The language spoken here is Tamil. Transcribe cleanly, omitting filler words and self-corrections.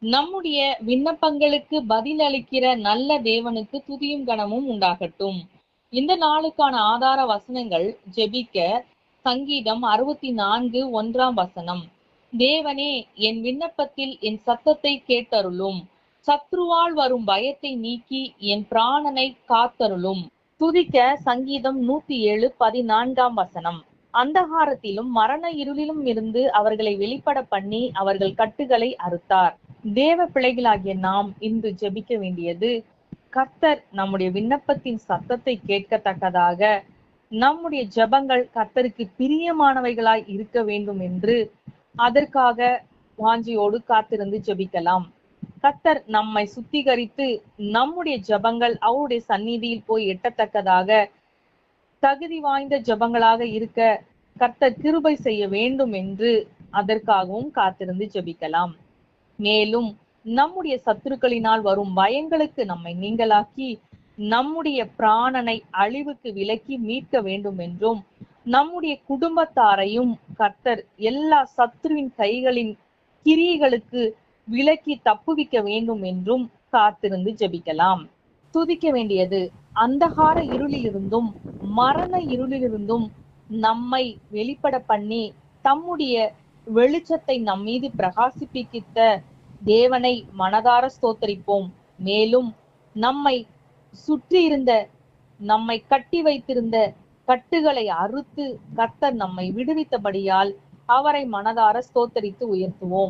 நம்முடைய விண்ணப்பங்களுக்கு பதில் அளிக்கிற நல்ல தேவனுக்கு துதியும் கனமும் உண்டாகட்டும். இந்த நாளுக்கான ஆதார வசனங்கள் ஜெபிக்க சங்கீதம் 64 1 தேவனே, என் விண்ணப்பத்தில் என் சத்தத்தை கேட்டருளும். சத்ருவால் வரும் பயத்தை நீக்கி என் பிராணனை காத்தருளும். துதிக்க சங்கீதம் 107 14 அந்தகாரத்திலும் மரண இருளிலும் இருந்து அவர்களை வெளிப்பட பண்ணி அவர்கள் கட்டுகளை அறுத்தார். தேவ பிள்ளைகளாகிய நாம் இன்று ஜெபிக்க வேண்டியது, கர்த்தர் நம்முடைய விண்ணப்பத்தின் சத்தத்தை கேட்கத்தக்கதாக நம்முடைய ஜெபங்கள் கர்த்தருக்கு பிரியமானவைகளாய் இருக்க வேண்டும் என்று அதற்காக வாஞ்சியோடு காத்திருந்து ஜெபிக்கலாம். கர்த்தர் நம்மை சுத்திகரித்து நம்முடைய ஜெபங்கள் அவருடைய சந்நிதியில் போய் எட்டத்தக்கதாக தகுதி வாய்ந்த ஜெபங்களாக இருக்க கர்த்தர் கிருபை செய்ய வேண்டும் என்று அதற்காகவும் காத்திருந்து ஜெபிக்கலாம். மேலும் நம்முடைய சத்துருக்களினால் வரும் பயங்களுக்கு நம்மை நீங்களாக்கி நம்முடைய பிராணனை அழிவுக்கு விலக்கி மீட்க வேண்டும் என்றும், நம்முடைய குடும்பத்தாரையும் கர்த்தர் எல்லா சத்துருவின் கைகளின் கிரியைகளுக்கு விலக்கி தப்புவிக்க வேண்டும் என்றும் காத்திருந்து ஜெபிக்கலாம். துதிக்க வேண்டியது, அந்தகார இருளிலிருந்தும் மரண இருளிலிருந்தும் நம்மை வெளிப்பட பண்ணி தம்முடைய வெளிச்சத்தை நம் மீது பிரகாசிப்பித்த தேவனை மனதார ஸ்தோத்தரிப்போம். மேலும் நம்மை சுற்றி இருந்த, நம்மை கட்டி வைத்திருந்த கட்டுகளை அறுத்து கர்த்தர் நம்மை விடுவித்தபடியால் அவரை மனதார ஸ்தோத்தரித்து உயர்த்துவோம்.